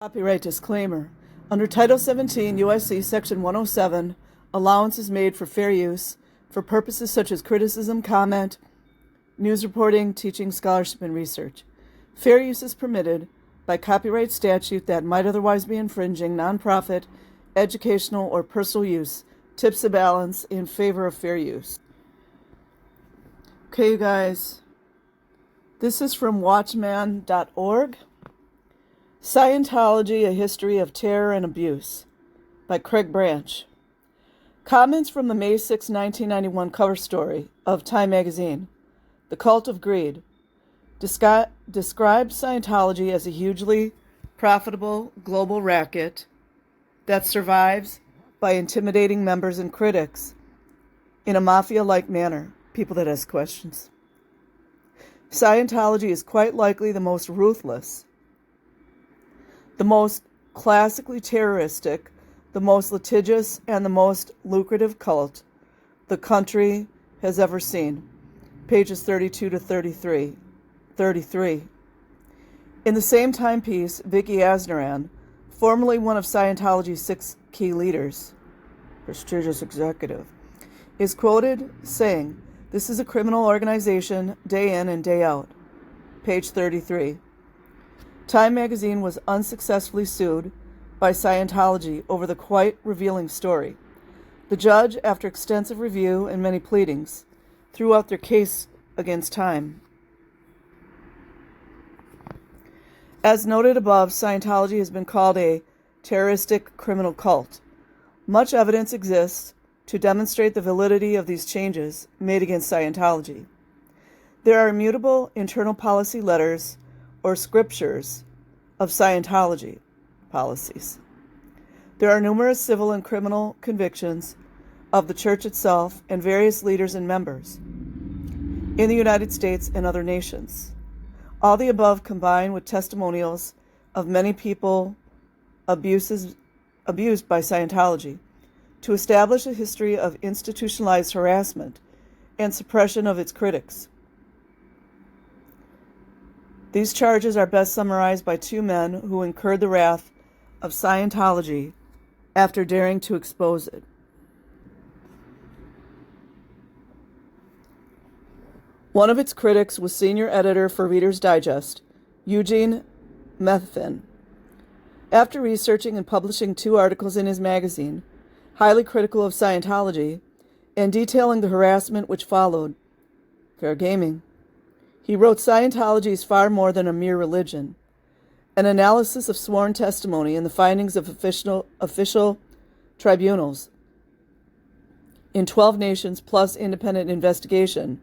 Copyright disclaimer. Under Title 17 U.S.C. Section 107, allowance is made for fair use for purposes such as criticism, comment, news reporting, teaching, scholarship, and research. Fair use is permitted by copyright statute that might otherwise be infringing nonprofit, educational, or personal use. Tips the balance in favor of fair use. Okay, you guys. This is from watchman.org. Scientology, A History of Terror and Abuse by Craig Branch. Comments from the May 6, 1991 cover story of Time magazine, The Cult of Greed, described Scientology as a hugely profitable global racket that survives by intimidating members and critics in a mafia-like manner, people that ask questions. Scientology is quite likely the most ruthless, the most classically terroristic, the most litigious, and the most lucrative cult the country has ever seen. Pages 32 to 33. In the same timepiece, Vicky Asnaran, formerly one of Scientology's 6 key leaders, prestigious executive, is quoted saying, "This is a criminal organization day in and day out." Page 33. Time magazine was unsuccessfully sued by Scientology over the quite revealing story. The judge, after extensive review and many pleadings, threw out their case against Time. As noted above, Scientology has been called a terroristic criminal cult. Much evidence exists to demonstrate the validity of these changes made against Scientology. There are immutable internal policy letters or scriptures of Scientology policies. There are numerous civil and criminal convictions of the church itself and various leaders and members in the United States and other nations. All the above combined with testimonials of many people abused by Scientology to establish a history of institutionalized harassment and suppression of its critics. These charges are best summarized by 2 men who incurred the wrath of Scientology after daring to expose it. One of its critics was senior editor for Reader's Digest, Eugene Methvin. After researching and publishing 2 articles in his magazine, highly critical of Scientology, and detailing the harassment which followed, fair gaming, he wrote, "Scientology is far more than a mere religion. An analysis of sworn testimony and the findings of official tribunals in 12 nations plus independent investigation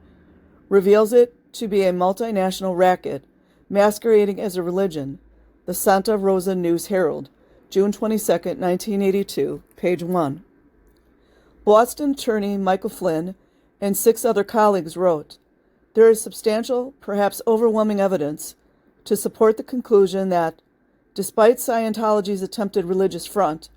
reveals it to be a multinational racket masquerading as a religion." The Santa Rosa News Herald, June 22, 1982, page 1. Boston attorney Michael Flynn and 6 other colleagues wrote, "There is substantial, perhaps overwhelming evidence to support the conclusion that, despite Scientology's attempted religious front,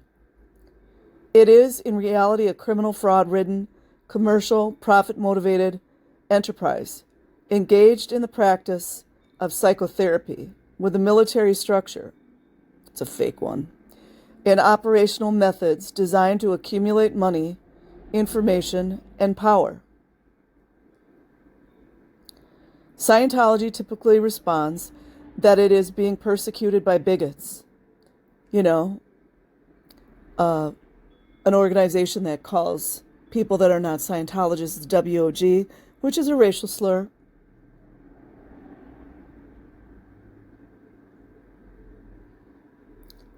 it is in reality a criminal fraud-ridden, commercial, profit-motivated enterprise engaged in the practice of psychotherapy with a military structure," it's a fake one, "and operational methods designed to accumulate money, information, and power." Scientology typically responds that it is being persecuted by bigots. An organization that calls people that are not Scientologists WOG, which is a racial slur.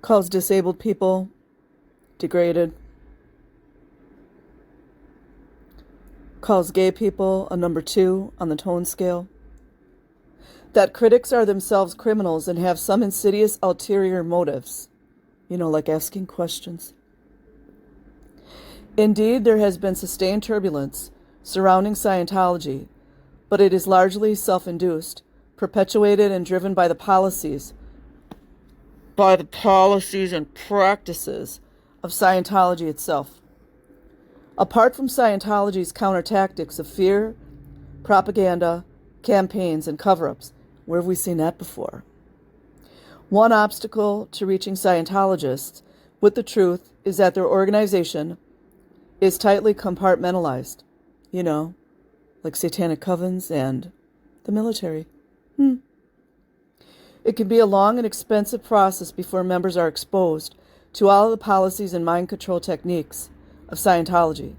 Calls disabled people degraded. Calls gay people a number 2 on the tone scale. That critics are themselves criminals and have some insidious ulterior motives, like asking questions. Indeed, there has been sustained turbulence surrounding Scientology, but it is largely self-induced, perpetuated and driven by the policies and practices of Scientology itself. Apart from Scientology's counter-tactics of fear, propaganda, campaigns, and cover-ups, where have we seen that before? One obstacle to reaching Scientologists with the truth is that their organization is tightly compartmentalized, like satanic covens and the military. It can be a long and expensive process before members are exposed to all of the policies and mind control techniques of Scientology.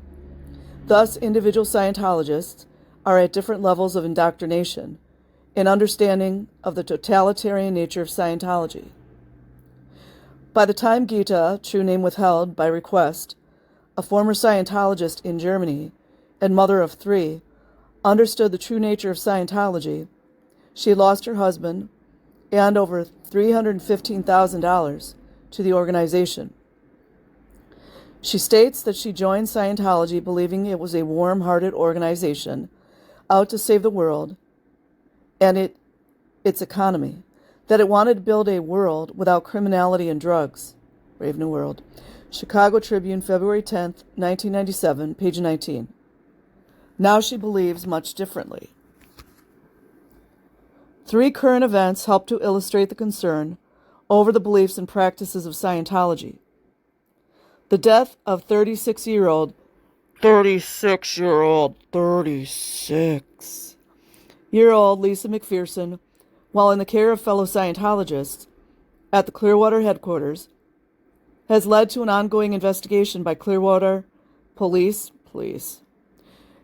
Thus, individual Scientologists are at different levels of indoctrination and understanding of the totalitarian nature of Scientology. By the time Gita, true name withheld by request, a former Scientologist in Germany and mother of 3, understood the true nature of Scientology, she had lost her husband and over $315,000 to the organization. She states that she joined Scientology believing it was a warm-hearted organization out to save the world and its economy, that it wanted to build a world without criminality and drugs. Brave New World. Chicago Tribune, February 10th, 1997, page 19. Now she believes much differently. 3 current events help to illustrate the concern over the beliefs and practices of Scientology. The death of 36-year-old Lisa McPherson, while in the care of fellow Scientologists at the Clearwater headquarters, has led to an ongoing investigation by Clearwater police,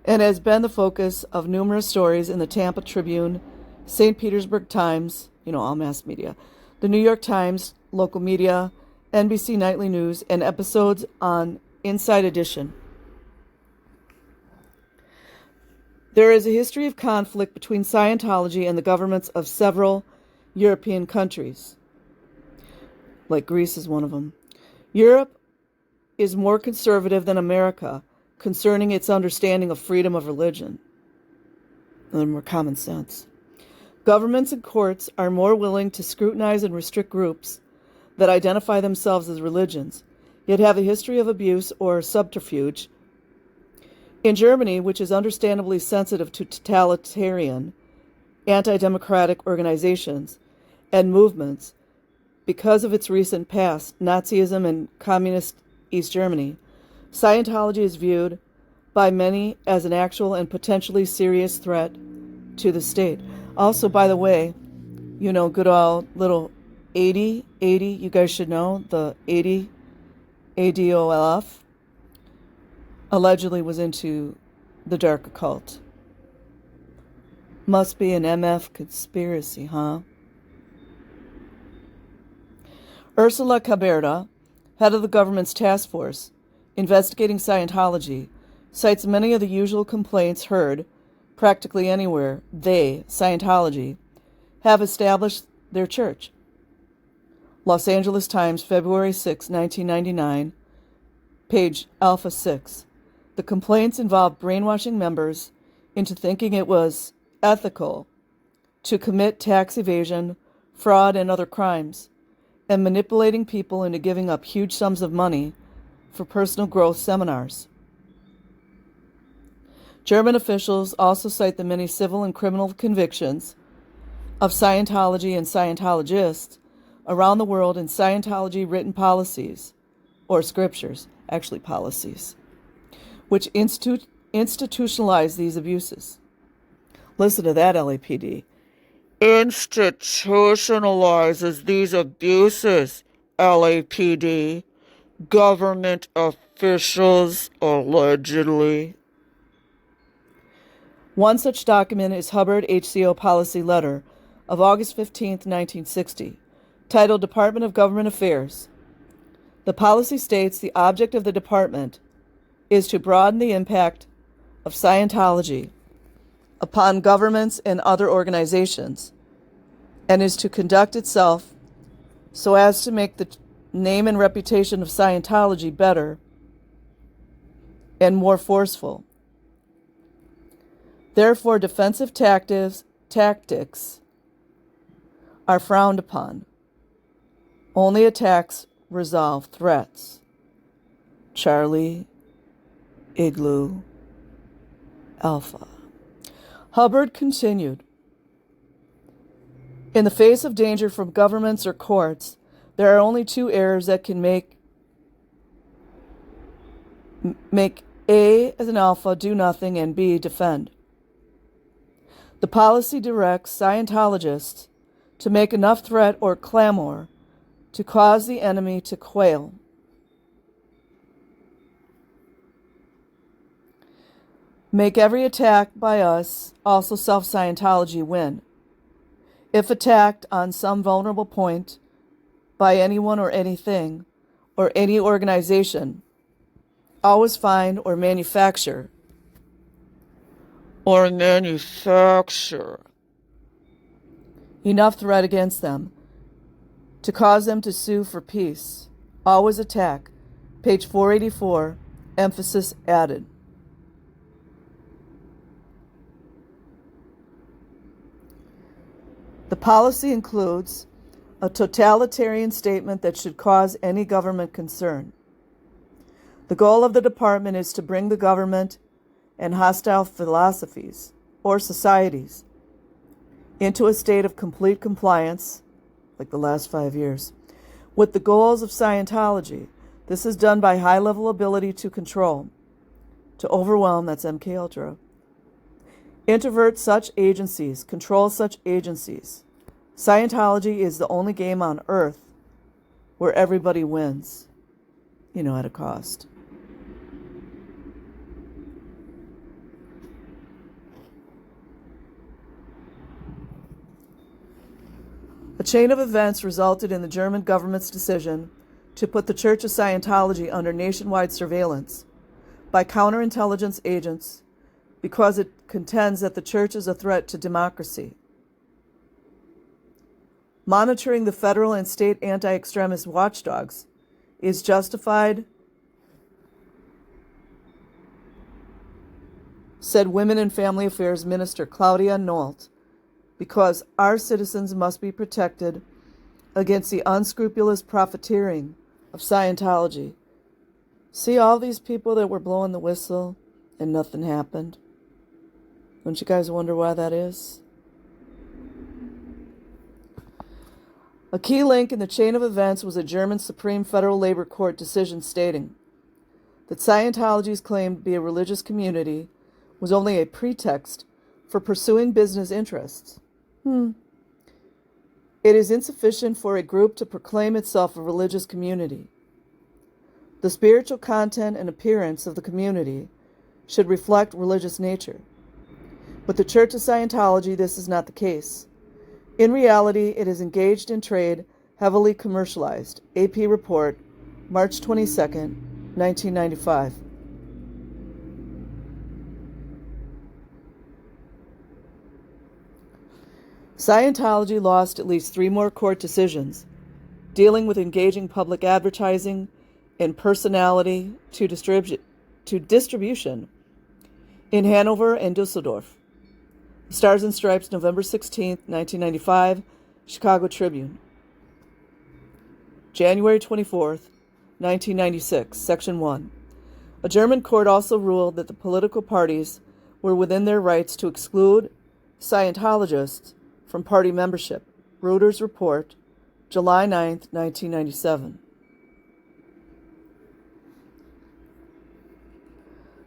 and has been the focus of numerous stories in the Tampa Tribune, St. Petersburg Times, all mass media, the New York Times, local media, NBC Nightly News, and episodes on Inside Edition. There is a history of conflict between Scientology and the governments of several European countries, like Greece is one of them. Europe is more conservative than America concerning its understanding of freedom of religion and more common sense. Governments and courts are more willing to scrutinize and restrict groups that identify themselves as religions, yet have a history of abuse or subterfuge. In Germany, which is understandably sensitive to totalitarian, anti-democratic organizations and movements because of its recent past, Nazism and communist East Germany, Scientology is viewed by many as an actual and potentially serious threat to the state. Also, by the way, good old little 80, you guys should know, the 80, ADOLF, allegedly was into the dark occult. Must be an MF conspiracy, huh? Ursula Caberta, head of the government's task force investigating Scientology, cites many of the usual complaints heard practically anywhere they, Scientology, have established their church. Los Angeles Times, February 6, 1999, page Alpha 6. The complaints involved brainwashing members into thinking it was ethical to commit tax evasion, fraud, and other crimes, and manipulating people into giving up huge sums of money for personal growth seminars. German officials also cite the many civil and criminal convictions of Scientology and Scientologists around the world in Scientology written policies, or scriptures, actually policies, which institutionalize these abuses. Listen to that, LAPD. Institutionalizes these abuses, LAPD. Government officials, allegedly. One such document is Hubbard HCO Policy Letter of August 15, 1960, titled Department of Government Affairs. The policy states the object of the department is to broaden the impact of Scientology upon governments and other organizations, and is to conduct itself so as to make the name and reputation of Scientology better and more forceful. Therefore, defensive tactics are frowned upon. Only attacks resolve threats. Charlie Igloo Alpha. Hubbard continued. In the face of danger from governments or courts, there are only two errors that can make A as an alpha do nothing and B defend. The policy directs Scientologists to make enough threat or clamor to cause the enemy to quail. Make every attack by us, also self-Scientology, win. If attacked on some vulnerable point by anyone or anything or any organization, always find or manufacture enough threat against them to cause them to sue for peace. Always attack. Page 484, emphasis added. The policy includes a totalitarian statement that should cause any government concern. The goal of the department is to bring the government and hostile philosophies or societies into a state of complete compliance, like the last 5 years, with the goals of Scientology. This is done by high-level ability to control, to overwhelm, that's MKUltra, introvert such agencies, control such agencies. Scientology is the only game on earth where everybody wins, at a cost. A chain of events resulted in the German government's decision to put the Church of Scientology under nationwide surveillance by counterintelligence agents because it contends that the Church is a threat to democracy. Monitoring the federal and state anti-extremist watchdogs is justified, said Women and Family Affairs Minister Claudia Nolt, because our citizens must be protected against the unscrupulous profiteering of Scientology. See all these people that were blowing the whistle and nothing happened? Don't you guys wonder why that is? A key link in the chain of events was a German Supreme Federal Labor Court decision stating that Scientology's claim to be a religious community was only a pretext for pursuing business interests. It is insufficient for a group to proclaim itself a religious community. The spiritual content and appearance of the community should reflect religious nature. With the Church of Scientology, this is not the case. In reality, it is engaged in trade, heavily commercialized. AP report, March 22nd, 1995. Scientology lost at least 3 more court decisions dealing with engaging public advertising and personality to distribution in Hanover and Dusseldorf. Stars and Stripes, November 16, 1995, Chicago Tribune. January 24, 1996, Section 1. A German court also ruled that the political parties were within their rights to exclude Scientologists from party membership. Reuters report, July 9, 1997.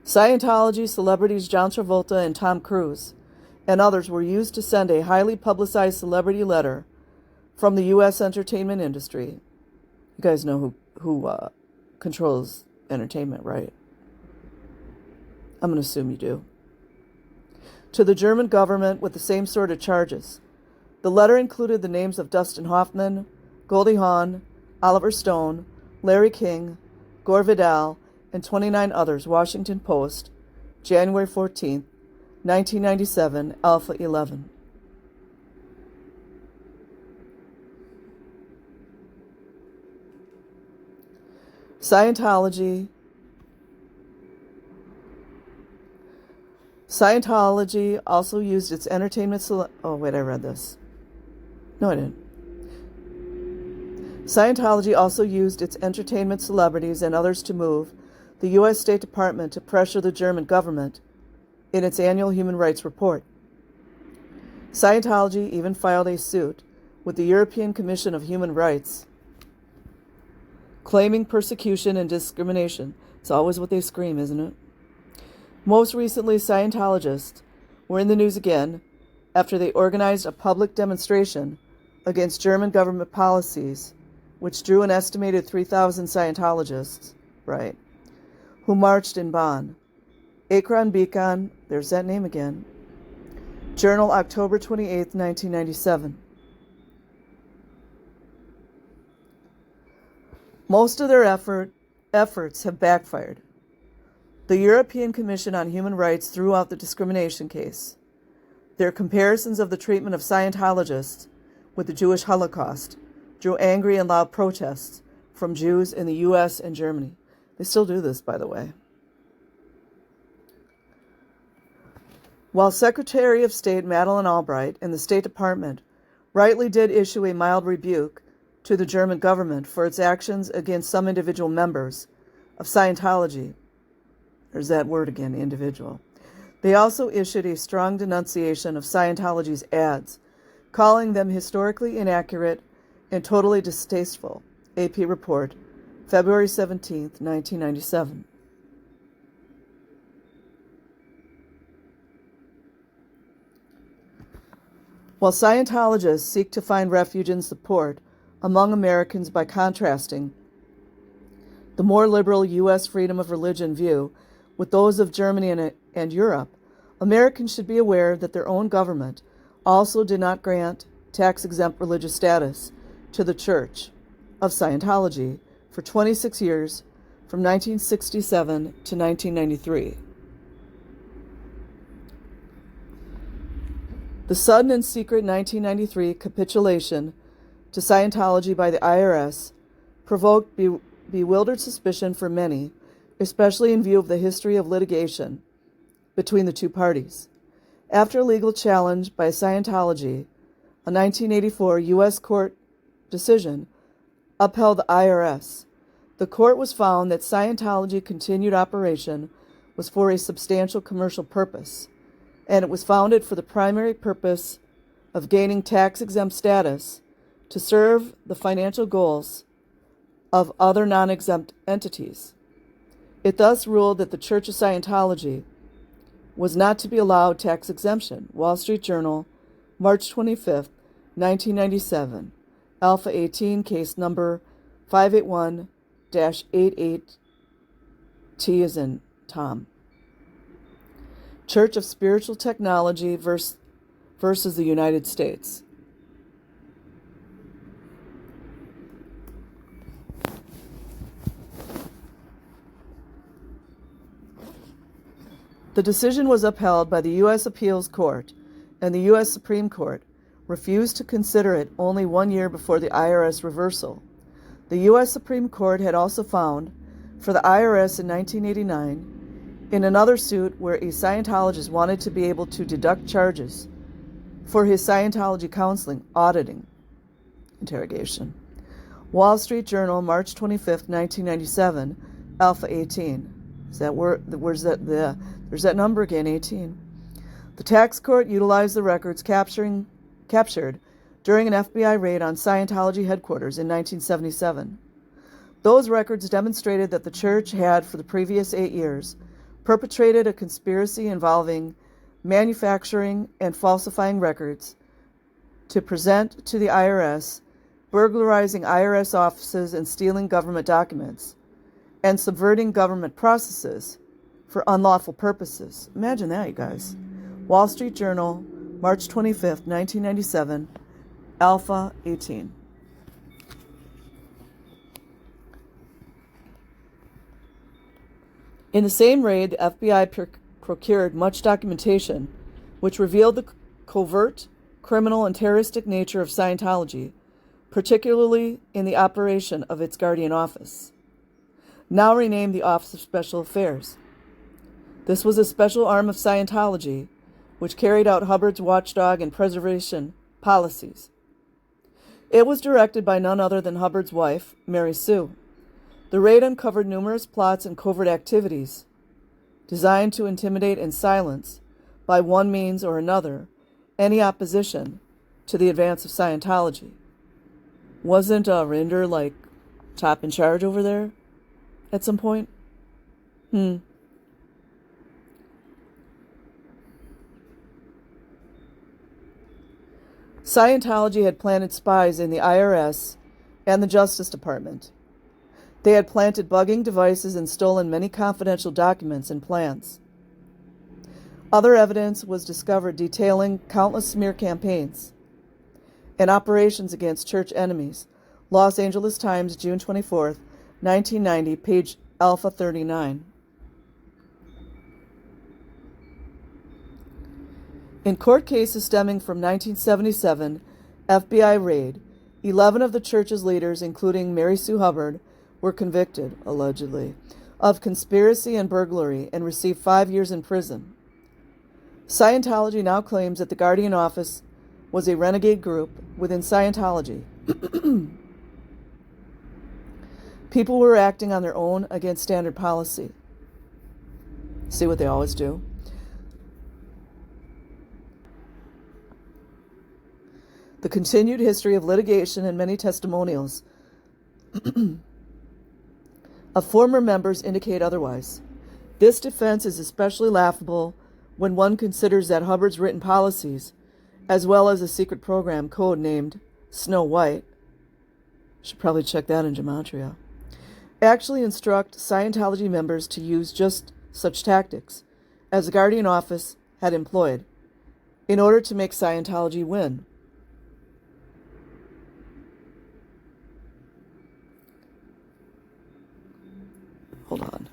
Scientology celebrities John Travolta and Tom Cruise and others were used to send a highly publicized celebrity letter from the U.S. entertainment industry. You guys know who controls entertainment, right? I'm going to assume you do. To the German government with the same sort of charges. The letter included the names of Dustin Hoffman, Goldie Hawn, Oliver Stone, Larry King, Gore Vidal, and 29 others. Washington Post, January 14, 1997, Alpha 11. Scientology also used its entertainment Scientology also used its entertainment celebrities and others to move the U.S. State Department to pressure the German government in its annual human rights report. Scientology even filed a suit with the European Commission of Human Rights, claiming persecution and discrimination. It's always what they scream, isn't it? Most recently, Scientologists were in the news again after they organized a public demonstration against German government policies, which drew an estimated 3,000 Scientologists, right, who marched in Bonn. Akron Beacon, there's that name again. Journal, October 28, 1997. Most of their efforts have backfired. The European Commission on Human Rights threw out the discrimination case. Their comparisons of the treatment of Scientologists with the Jewish Holocaust drew angry and loud protests from Jews in the U.S. and Germany. They still do this, by the way. While Secretary of State Madeleine Albright and the State Department rightly did issue a mild rebuke to the German government for its actions against some individual members of Scientology, there's that word again, individual, they also issued a strong denunciation of Scientology's ads, calling them historically inaccurate and totally distasteful. AP report, February 17, 1997. While Scientologists seek to find refuge and support among Americans by contrasting the more liberal U.S. freedom of religion view with those of Germany and Europe, Americans should be aware that their own government also did not grant tax-exempt religious status to the Church of Scientology for 26 years, from 1967 to 1993. The sudden and secret 1993 capitulation to Scientology by the IRS provoked bewildered suspicion for many, especially in view of the history of litigation between the two parties. After a legal challenge by Scientology, a 1984 U.S. court decision upheld the IRS. The court was found that Scientology continued operation was for a substantial commercial purpose, and it was founded for the primary purpose of gaining tax-exempt status to serve the financial goals of other non-exempt entities. It thus ruled that the Church of Scientology was not to be allowed tax exemption. Wall Street Journal, March 25, 1997. Alpha 18, case number 581-88, T as in Tom. Church of Spiritual Technology versus the United States. The decision was upheld by the U.S. Appeals Court, and the U.S. Supreme Court refused to consider it only 1 year before the IRS reversal. The U.S. Supreme Court had also found for the IRS in 1989 in another suit where a Scientologist wanted to be able to deduct charges for his Scientology counseling, auditing, interrogation. Wall Street Journal, March 25, 1997, Alpha 18. Is that where's that? There's that number again, 18. The tax court utilized the records captured during an FBI raid on Scientology headquarters in 1977. Those records demonstrated that the church had, for the previous 8 years, perpetrated a conspiracy involving manufacturing and falsifying records to present to the IRS, burglarizing IRS offices and stealing government documents, and subverting government processes for unlawful purposes. Imagine that, you guys. Wall Street Journal, March 25th, 1997, Alpha 18. In the same raid, the FBI procured much documentation which revealed the covert, criminal, and terroristic nature of Scientology, particularly in the operation of its Guardian Office, now renamed the Office of Special Affairs. This was a special arm of Scientology which carried out Hubbard's watchdog and preservation policies. It was directed by none other than Hubbard's wife, Mary Sue. The raid uncovered numerous plots and covert activities designed to intimidate and silence, by one means or another, any opposition to the advance of Scientology. Wasn't Rinder like top in charge over there at some point? Scientology had planted spies in the IRS and the Justice Department. They had planted bugging devices and stolen many confidential documents and plans. Other evidence was discovered detailing countless smear campaigns and operations against church enemies. Los Angeles Times, June 24th, 1990, page Alpha 39. In court cases stemming from 1977 FBI raid, 11 of the church's leaders, including Mary Sue Hubbard, were convicted, allegedly, of conspiracy and burglary and received 5 years in prison. Scientology now claims that the Guardian Office was a renegade group within Scientology. People were acting on their own against standard policy. See what they always do? The continued history of litigation and many testimonials of former members indicate otherwise. This defense is especially laughable when one considers that Hubbard's written policies, as well as a secret program code named Snow White, should probably check that in Gematria, actually instruct Scientology members to use just such tactics as the Guardian Office had employed in order to make Scientology win. Hold on.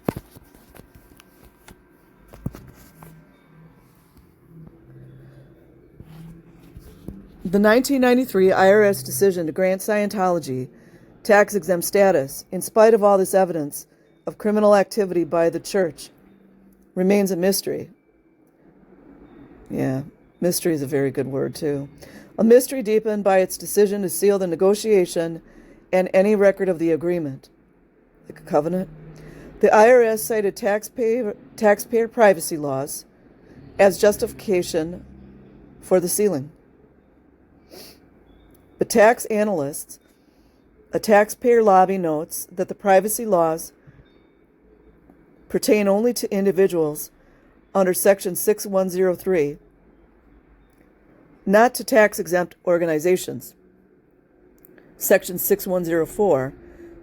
The 1993 IRS decision to grant Scientology tax-exempt status, in spite of all this evidence of criminal activity by the church, remains a mystery. Yeah, mystery is a very good word, too. A mystery deepened by its decision to seal the negotiation and any record of the agreement. Like a covenant? The IRS cited taxpayer privacy laws as justification for the sealing. But tax analysts, a taxpayer lobby, notes that the privacy laws pertain only to individuals under Section 6103, not to tax-exempt organizations. Section 6104,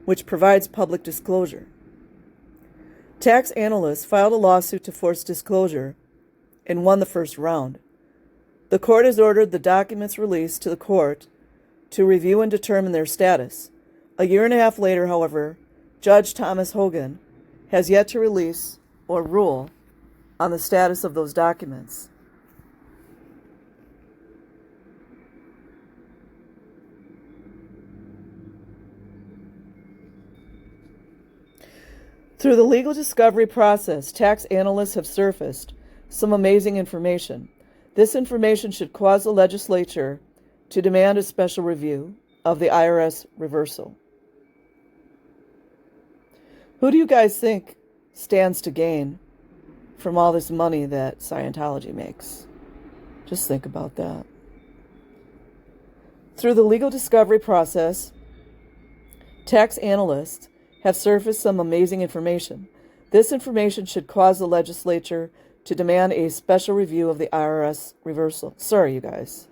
which provides public disclosure. Tax analysts filed a lawsuit to force disclosure and won the first round. The court has ordered the documents released to the court to review and determine their status. A year and a half later, however, Judge Thomas Hogan has yet to release or rule on the status of those documents. Through the legal discovery process, tax analysts have surfaced some amazing information. This information should cause the legislature to demand a special review of the IRS reversal. Who do you guys think stands to gain from all this money that Scientology makes? Just think about that. Through the legal discovery process, tax analysts have surfaced some amazing information. This information should cause the legislature to demand a special review of the IRS reversal. Sorry, you guys.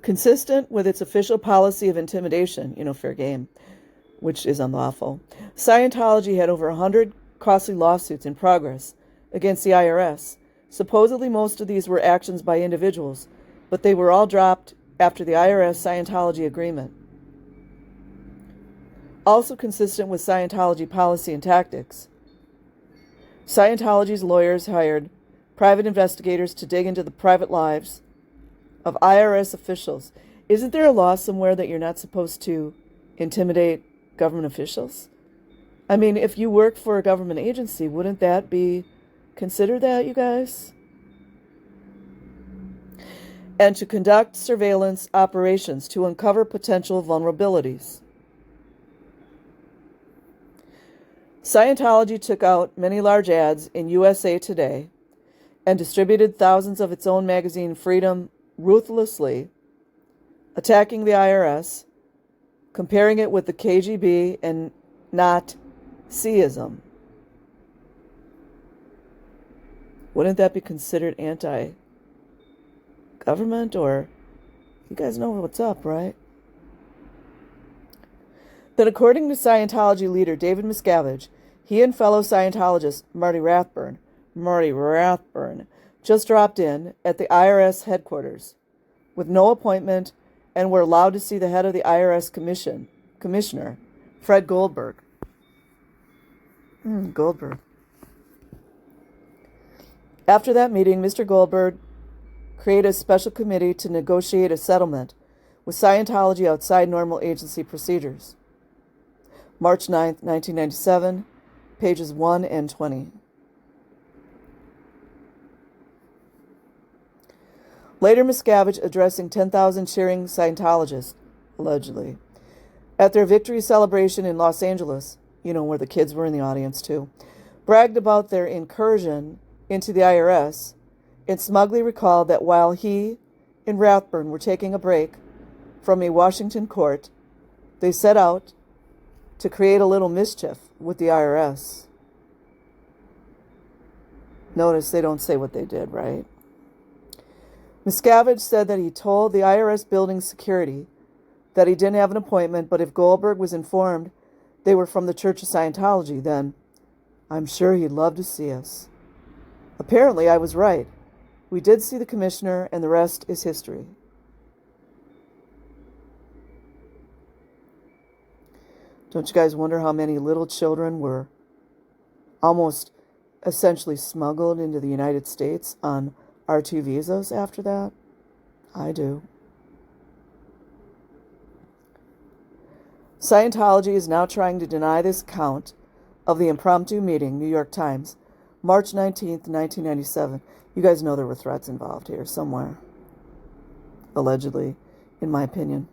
Consistent with its official policy of intimidation, fair game, which is unlawful, Scientology had over 100 costly lawsuits in progress against the IRS. Supposedly most of these were actions by individuals, but they were all dropped after the IRS-Scientology agreement. Also consistent with Scientology policy and tactics, Scientology's lawyers hired private investigators to dig into the private lives of IRS officials. Isn't there a law somewhere that you're not supposed to intimidate government officials? I mean, if you work for a government agency, wouldn't that be considered that, you guys? and to conduct surveillance operations to uncover potential vulnerabilities. Scientology took out many large ads in USA Today and distributed thousands of its own magazine Freedom ruthlessly, attacking the IRS, comparing it with the KGB and Nazism. Wouldn't that be considered anti-government? Or you guys know what's up, right? Then, according to Scientology leader David Miscavige, he and fellow Scientologist Marty Rathburn, just dropped in at the IRS headquarters with no appointment and were allowed to see the head of the IRS commissioner, Fred Goldberg. Goldberg. After that meeting, Mr. Goldberg created a special committee to negotiate a settlement with Scientology outside normal agency procedures. March 9th, 1997, pages 1 and 20. Later, Miscavige, addressing 10,000 cheering Scientologists, allegedly, at their victory celebration in Los Angeles, where the kids were in the audience too, bragged about their incursion into the IRS and smugly recalled that while he and Rathburn were taking a break from a Washington court, they set out to create a little mischief with the IRS. Notice they don't say what they did, right? Miscavige said that he told the IRS building security that he didn't have an appointment, but if Goldberg was informed they were from the Church of Scientology, then I'm sure he'd love to see us. Apparently, I was right. We did see the commissioner, and the rest is history. Don't you guys wonder how many little children were almost essentially smuggled into the United States on R2 visas after that? I do. Scientology is now trying to deny this account of the impromptu meeting, New York Times, March 19th, 1997. You guys know there were threats involved here somewhere. Allegedly, in my opinion.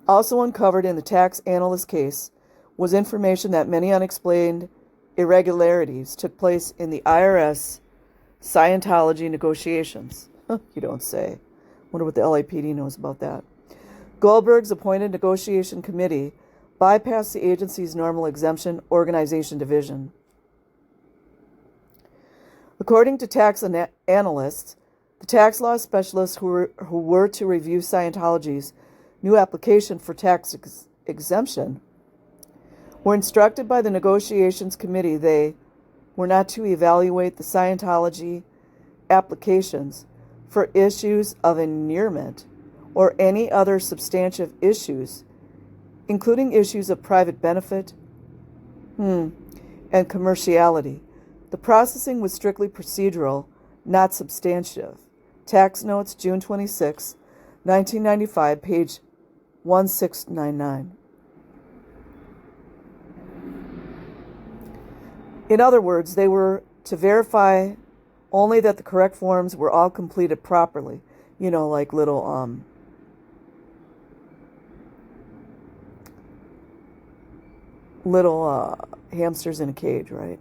Also uncovered in the tax analyst case was information that many unexplained irregularities took place in the IRS Scientology negotiations. You don't say. Wonder what the LAPD knows about that. Goldberg's appointed negotiation committee bypassed the agency's normal exemption organization division. According to tax analysts, the tax law specialists who were to review Scientology's new application for tax exemption were instructed by the negotiations committee they were not to evaluate the Scientology applications for issues of inurement or any other substantive issues, including issues of private benefit and commerciality. The processing was strictly procedural, not substantive. Tax Notes, June 26, 1995, page 1699. In other words, they were to verify only that the correct forms were all completed properly. Like little hamsters in a cage, right?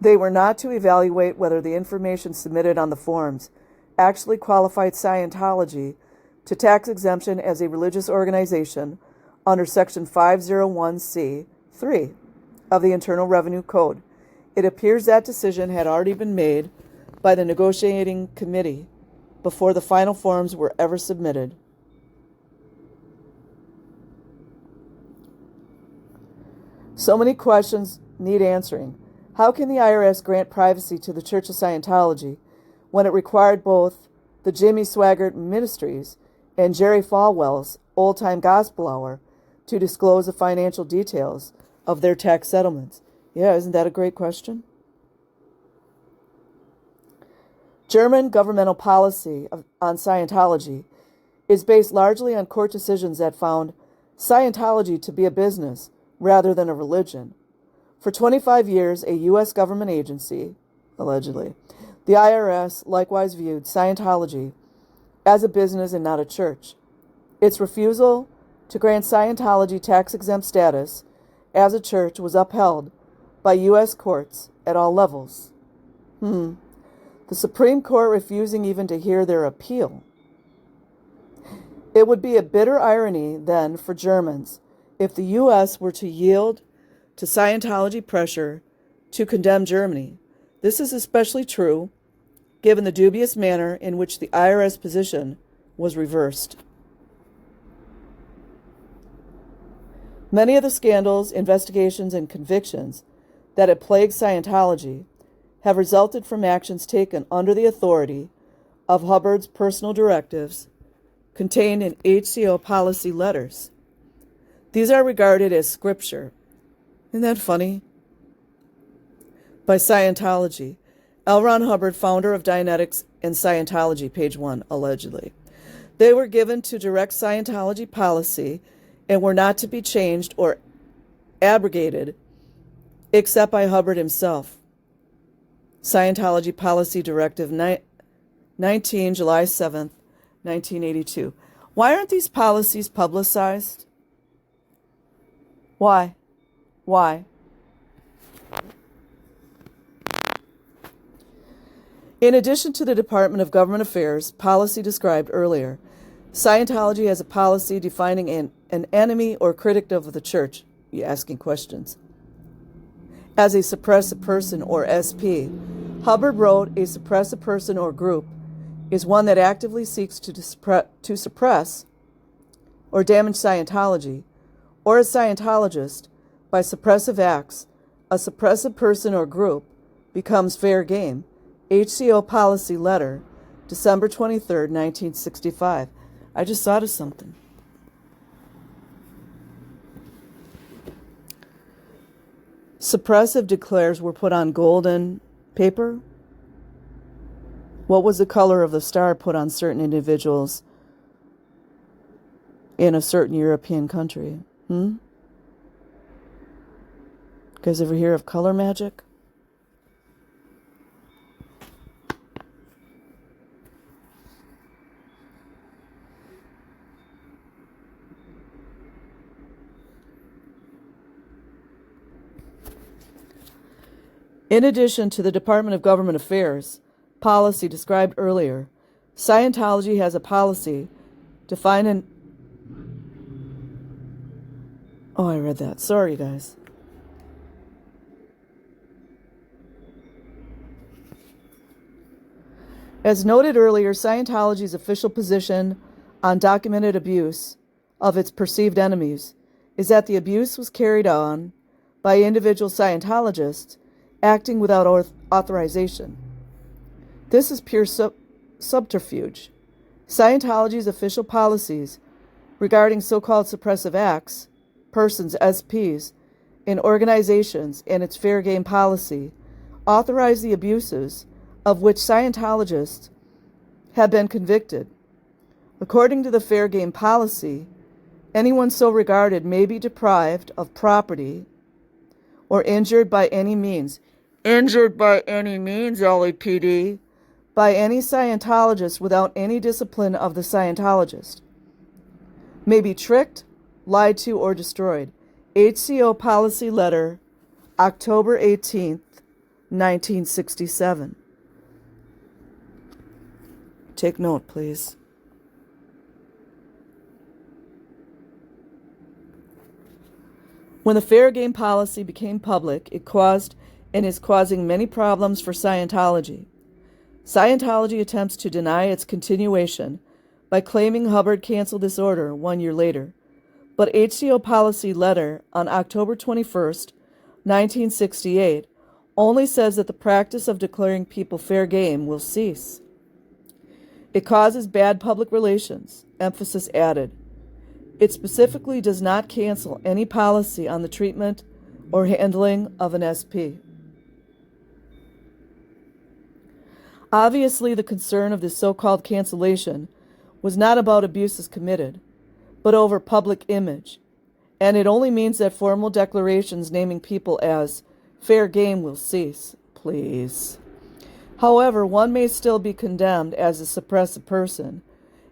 They were not to evaluate whether the information submitted on the forms actually qualified Scientology to tax exemption as a religious organization under Section 501c(3) of the Internal Revenue Code. It appears that decision had already been made by the negotiating committee before the final forms were ever submitted. So many questions need answering. How can the IRS grant privacy to the Church of Scientology when it required both the Jimmy Swaggart Ministries and Jerry Falwell's Old Time Gospel Hour to disclose the financial details of their tax settlements? Yeah, isn't that a great question? German governmental policy on Scientology is based largely on court decisions that found Scientology to be a business rather than a religion. For 25 years, a U.S. government agency, allegedly, the IRS likewise viewed Scientology as a business and not a church. Its refusal to grant Scientology tax-exempt status as a church was upheld by U.S. courts at all levels. The Supreme Court refusing even to hear their appeal. It would be a bitter irony, then, for Germans if the U.S. were to yield to Scientology pressure to condemn Germany. This is especially true given the dubious manner in which the IRS position was reversed. Many of the scandals, investigations, and convictions that have plagued Scientology have resulted from actions taken under the authority of Hubbard's personal directives contained in HCO policy letters. These are regarded as scripture. Isn't that funny? By Scientology. L. Ron Hubbard, founder of Dianetics and Scientology, page 1, allegedly. They were given to direct Scientology policy and were not to be changed or abrogated except by Hubbard himself. Scientology Policy Directive 19, July 7th, 1982. Why aren't these policies publicized? Why? In addition to the Department of Government Affairs policy described earlier, Scientology has a policy defining an enemy or critic of the church, you asking questions, as a suppressive person or SP. Hubbard wrote, a suppressive person or group is one that actively seeks to suppress or damage Scientology or a Scientologist by suppressive acts. A suppressive person or group becomes fair game. HCO Policy Letter, December 23, 1965. I just thought of something. Suppressive declares were put on golden paper. What was the color of the star put on certain individuals in a certain European country? You guys ever hear of color magic? In addition to the Department of Government Affairs policy described earlier, Scientology has a policy defining... Oh, I read that. Sorry, guys. As noted earlier, Scientology's official position on documented abuse of its perceived enemies is that the abuse was carried on by individual Scientologists acting without authorization. This is pure subterfuge. Scientology's official policies regarding so-called suppressive acts, persons, SPs, in organizations, and its fair game policy authorize the abuses of which Scientologists have been convicted. According to the fair game policy, anyone so regarded may be deprived of property or injured by any means. Injured by any means, LAPD, by any Scientologist without any discipline of the Scientologist. May be tricked, lied to, or destroyed. HCO Policy Letter, October 18th, 1967. Take note, please. When the fair game policy became public, it caused and is causing many problems for Scientology. Scientology attempts to deny its continuation by claiming Hubbard canceled this order 1 year later, but HCO Policy Letter on October 21st, 1968 only says that the practice of declaring people fair game will cease. It causes bad public relations, emphasis added. It specifically does not cancel any policy on the treatment or handling of an SP. Obviously, the concern of this so-called cancellation was not about abuses committed, but over public image, and it only means that formal declarations naming people as fair game will cease. Please. However, one may still be condemned as a suppressive person,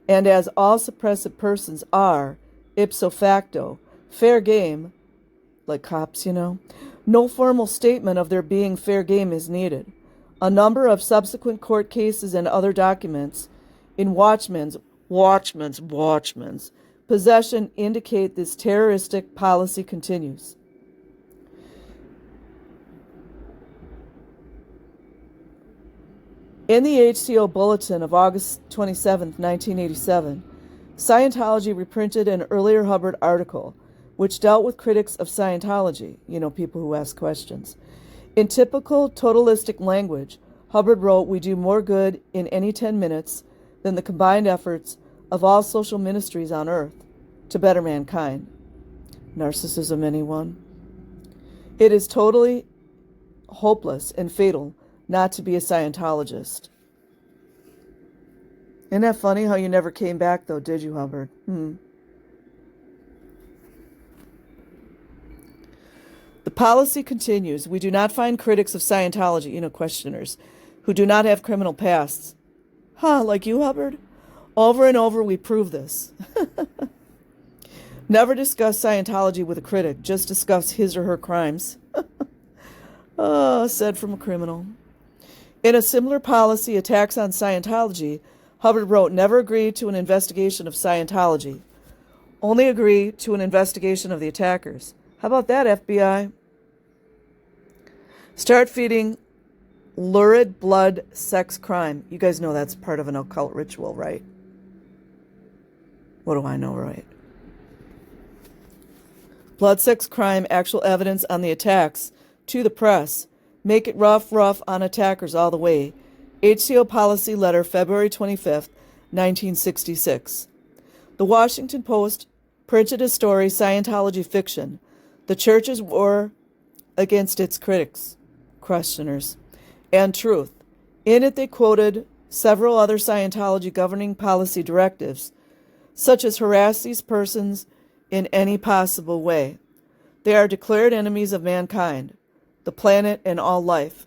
and as all suppressive persons are, ipso facto, fair game, like cops, no formal statement of their being fair game is needed. A number of subsequent court cases and other documents in Watchman's possession indicate this terroristic policy continues. In the HCO Bulletin of August 27, 1987, Scientology reprinted an earlier Hubbard article, which dealt with critics of Scientology, people who ask questions. In typical totalistic language, Hubbard wrote, "We do more good in any 10 minutes than the combined efforts of all social ministries on earth to better mankind." Narcissism, anyone? It is totally hopeless and fatal not to be a Scientologist. Isn't that funny how you never came back, though, did you, Hubbard? The policy continues. We do not find critics of Scientology, questioners, who do not have criminal pasts. Like you, Hubbard? Over and over we prove this. Never discuss Scientology with a critic. Just discuss his or her crimes. Said from a criminal. In a similar policy, Attacks on Scientology, Hubbard wrote, "Never agree to an investigation of Scientology. Only agree to an investigation of the attackers." How about that, FBI? Start feeding lurid blood sex crime. You guys know that's part of an occult ritual, right? What do I know, right? Blood sex crime, actual evidence on the attacks to the press. Make it rough on attackers all the way. HCO Policy Letter, February 25th, 1966. The Washington Post printed a story, Scientology Fiction, The Church's War Against Its Critics, Questioners, and Truth. In it they quoted several other Scientology governing policy directives, such as harass these persons in any possible way. They are declared enemies of mankind, the planet, and all life.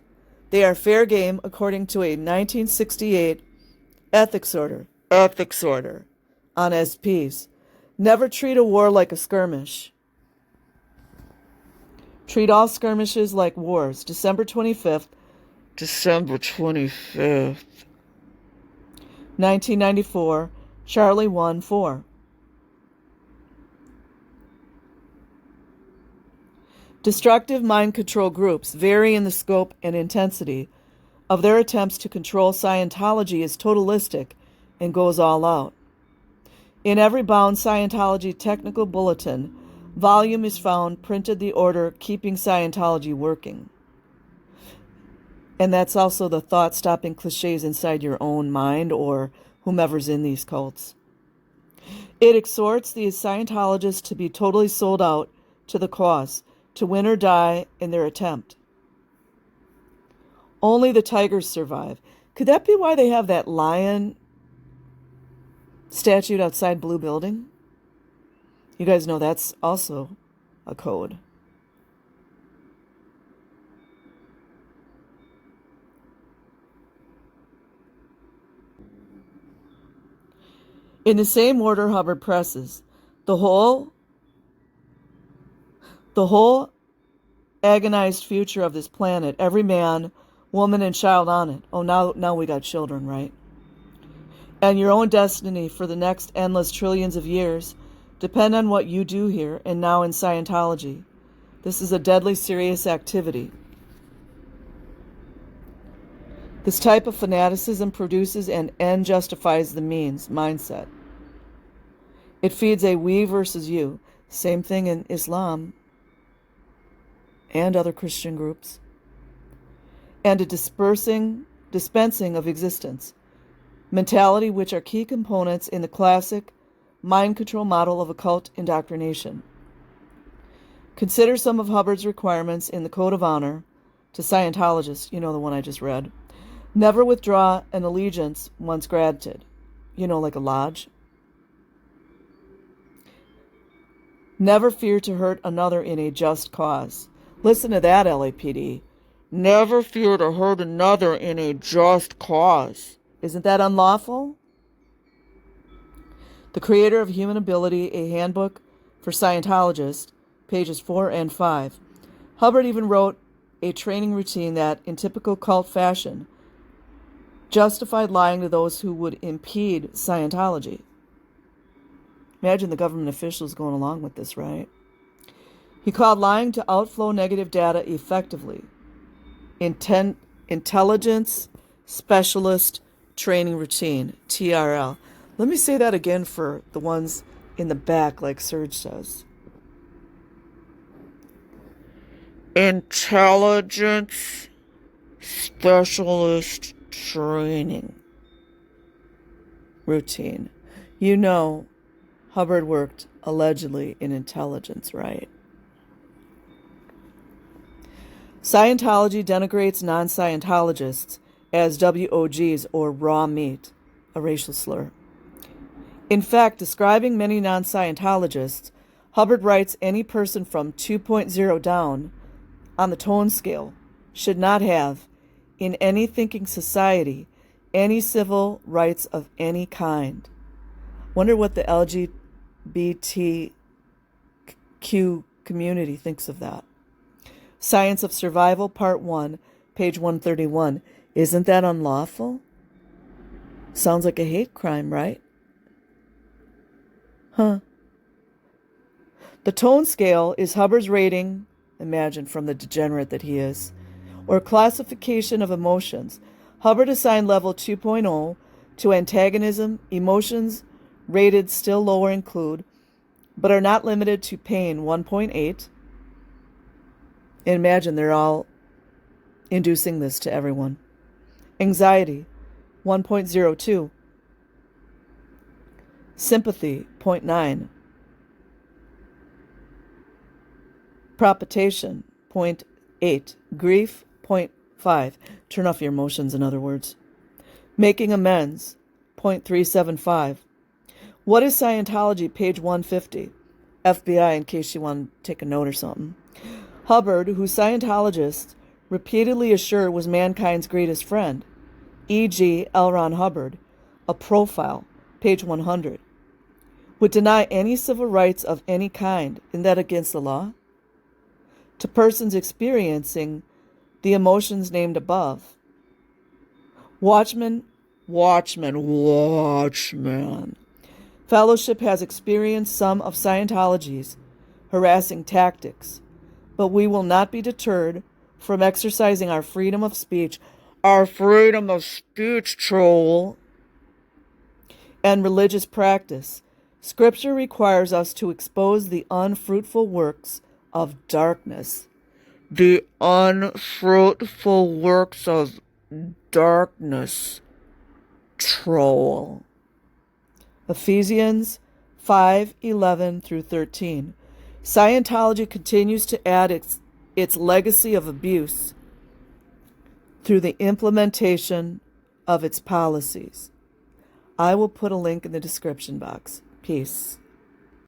They are fair game according to a 1968 ethics order on SPs. Never treat a war like a skirmish. Treat all skirmishes like wars. December 25th, 1994, Charlie 1-4. Destructive mind control groups vary in the scope and intensity of their attempts to control. Scientology is totalistic and goes all out. In every bound Scientology technical bulletin volume is found printed the order Keeping Scientology Working. And that's also the thought-stopping cliches inside your own mind or whomever's in these cults. It exhorts these Scientologists to be totally sold out to the cause, to win or die in their attempt. Only the tigers survive. Could that be why they have that lion statue outside Blue Building? You guys know that's also a code. In the same order, Hubbard presses, the whole agonized future of this planet, every man, woman, and child on it. Oh, now we got children, right? And your own destiny for the next endless trillions of years depend on what you do here and now in Scientology. This is a deadly serious activity. This type of fanaticism produces an end justifies the means mindset. It feeds a we versus you. Same thing in Islam and other Christian groups. And a dispensing of existence. Mentality, which are key components in the classic mind control model of occult indoctrination. Consider some of Hubbard's requirements in the Code of Honor to Scientologists, the one I just read. Never withdraw an allegiance once granted, like a lodge. Never fear to hurt another in a just cause, Listen to that, LAPD. Never fear to hurt another in a just cause. Isn't that unlawful? The creator of Human Ability, a handbook for Scientologists, pages 4 and 5. Hubbard even wrote a training routine that, in typical cult fashion, justified lying to those who would impede Scientology. Imagine the government officials going along with this, right? He called lying to outflow negative data effectively. Intelligence Specialist Training Routine, TRL. Let me say that again for the ones in the back, like Serge says. Intelligence Specialist Training Routine. You know, Hubbard worked allegedly in intelligence, right? Scientology denigrates non-Scientologists as WOGs, or raw meat, a racial slur. In fact, describing many non-Scientologists, Hubbard writes any person from 2.0 down on the tone scale should not have, in any thinking society, any civil rights of any kind. Wonder what the LGBTQ community thinks of that. Science of Survival, Part 1, page 131. Isn't that unlawful? Sounds like a hate crime, right? Huh. The tone scale is Hubbard's rating, imagine from the degenerate that he is, or classification of emotions. Hubbard assigned level 2.0 to antagonism. Emotions rated still lower include, but are not limited to pain, 1.8. And imagine they're all inducing this to everyone. Anxiety, 1.02. Sympathy, 0.9. Palpitation, 0.8. Grief, 0.5. Turn off your emotions, in other words. Making amends, 0.375. What is Scientology? Page 150. FBI, in case you want to take a note or something. Hubbard, who Scientologists repeatedly assure was mankind's greatest friend, e.g. L. Ron Hubbard, a profile, page 100, would deny any civil rights of any kind. Isn't that against the law? To persons experiencing the emotions named above. Watchman. Fellowship has experienced some of Scientology's harassing tactics, but we will not be deterred from exercising our freedom of speech. Our freedom of speech, troll. And religious practice. Scripture requires us to expose the unfruitful works of darkness. The unfruitful works of darkness, troll. Ephesians 5:11 through 13. Scientology continues to add its legacy of abuse through the implementation of its policies. I will put a link in the description box. Peace.